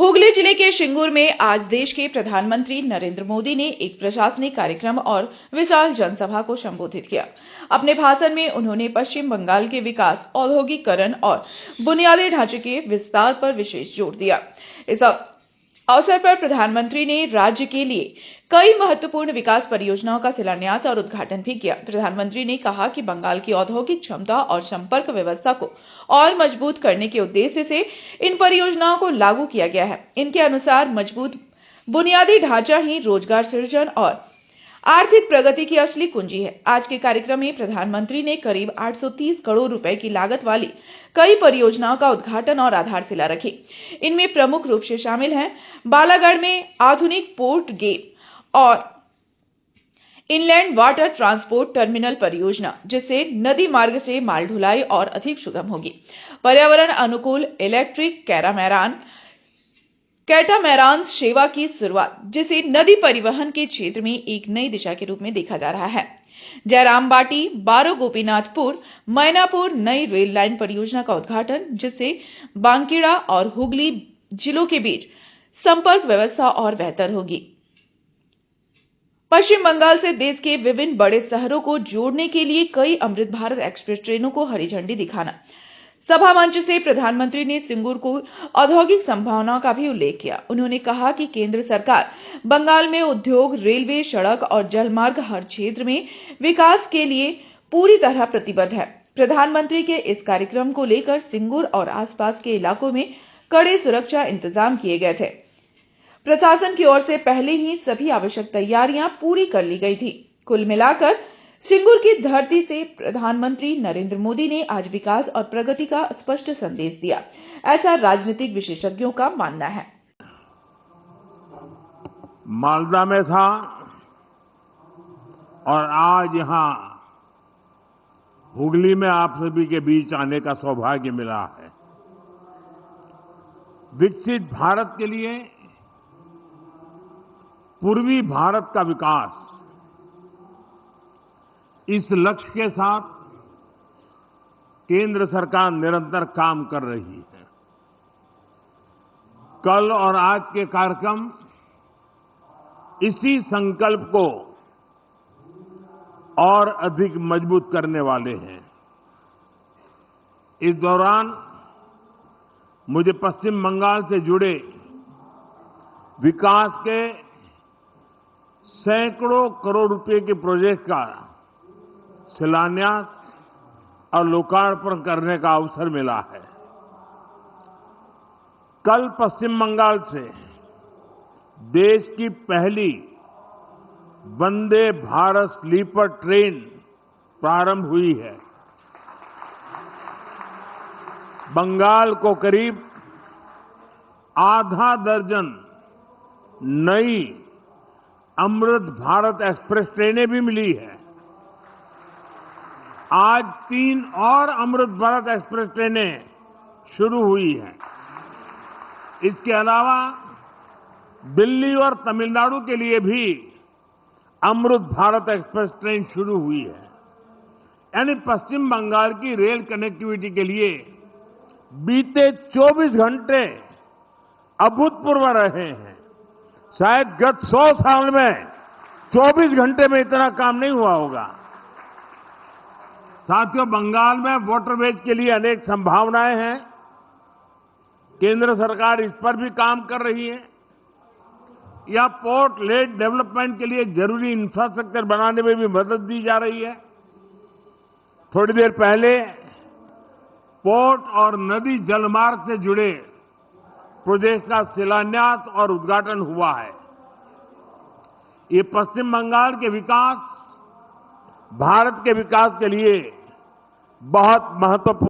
हुगली जिले के शिंगूर में आज देश के प्रधानमंत्री नरेंद्र मोदी ने एक प्रशासनिक कार्यक्रम और विशाल जनसभा को संबोधित किया। अपने भाषण में उन्होंने पश्चिम बंगाल के विकास, औद्योगिकरण और बुनियादी ढांचे के विस्तार पर विशेष जोर दिया। इस अवसर पर प्रधानमंत्री ने राज्य के लिए कई महत्वपूर्ण विकास परियोजनाओं का शिलान्यास और उद्घाटन भी किया। प्रधानमंत्री ने कहा कि बंगाल की औद्योगिक क्षमता और संपर्क व्यवस्था को और मजबूत करने के उद्देश्य से इन परियोजनाओं को लागू किया गया है। इनके अनुसार मजबूत बुनियादी ढांचा ही रोजगार सृजन और आर्थिक प्रगति की असली कुंजी है। आज के कार्यक्रम में प्रधानमंत्री ने करीब 830 करोड़ रुपए की लागत वाली कई परियोजनाओं का उद्घाटन और आधारशिला रखी। इनमें प्रमुख रूप से शामिल हैं बालागढ़ में आधुनिक पोर्ट गेट और इनलैंड वाटर ट्रांसपोर्ट टर्मिनल परियोजना, जिससे नदी मार्ग से माल ढुलाई और अधिक सुगम होगी। पर्यावरण अनुकूल इलेक्ट्रिक कैटामैरान सेवा की शुरुआत, जिसे नदी परिवहन के क्षेत्र में एक नई दिशा के रूप में देखा जा रहा है। जयराम बाटी बारो गोपीनाथपुर मैनापुर नई रेल लाइन परियोजना का उद्घाटन, जिससे बांकीड़ा और हुगली जिलों के बीच संपर्क व्यवस्था और बेहतर होगी। पश्चिम बंगाल से देश के विभिन्न बड़े शहरों को जोड़ने के लिए कई अमृत भारत एक्सप्रेस ट्रेनों को हरी झंडी दिखाना। सभा मंच से प्रधानमंत्री ने सिंगूर को औद्योगिक संभावनाओं का भी उल्लेख किया। उन्होंने कहा कि केंद्र सरकार बंगाल में उद्योग, रेलवे, सड़क और जलमार्ग हर क्षेत्र में विकास के लिए पूरी तरह प्रतिबद्ध है। प्रधानमंत्री के इस कार्यक्रम को लेकर सिंगूर और आसपास के इलाकों में कड़े सुरक्षा इंतजाम किए गए थे। प्रशासन की ओर से पहले ही सभी आवश्यक तैयारियां पूरी कर ली गई थी। कुल मिलाकर सिंगूर की धरती से प्रधानमंत्री नरेंद्र मोदी ने आज विकास और प्रगति का स्पष्ट संदेश दिया, ऐसा राजनीतिक विशेषज्ञों का मानना है। मालदा में था और आज यहां हुगली में आप सभी के बीच आने का सौभाग्य मिला है। विकसित भारत के लिए पूर्वी भारत का विकास, इस लक्ष्य के साथ केंद्र सरकार निरंतर काम कर रही है। कल और आज के कार्यक्रम इसी संकल्प को और अधिक मजबूत करने वाले हैं। इस दौरान मुझे पश्चिम बंगाल से जुड़े विकास के सैकड़ों करोड़ रुपए के प्रोजेक्ट का शिलान्यास और लोकार्पण करने का अवसर मिला है। कल पश्चिम बंगाल से देश की पहली वंदे भारत स्लीपर ट्रेन प्रारंभ हुई है। बंगाल को करीब आधा दर्जन नई अमृत भारत एक्सप्रेस ट्रेनें भी मिली है। आज 3 और अमृत भारत एक्सप्रेस ट्रेनें शुरू हुई हैं। इसके अलावा दिल्ली और तमिलनाडु के लिए भी अमृत भारत एक्सप्रेस ट्रेन शुरू हुई है। यानी पश्चिम बंगाल की रेल कनेक्टिविटी के लिए बीते 24 घंटे अभूतपूर्व रहे हैं। शायद गत 100 साल में 24 घंटे में इतना काम नहीं हुआ होगा। साथियों, बंगाल में वाटरवेज के लिए अनेक संभावनाएं हैं। केंद्र सरकार इस पर भी काम कर रही है। या पोर्ट लेड डेवलपमेंट के लिए जरूरी इंफ्रास्ट्रक्चर बनाने में भी मदद दी जा रही है। थोड़ी देर पहले पोर्ट और नदी जलमार्ग से जुड़े प्रोजेक्ट का शिलान्यास और उद्घाटन हुआ है। ये पश्चिम बंगाल के विकास, भारत के विकास के लिए बहुत महत्वपूर्ण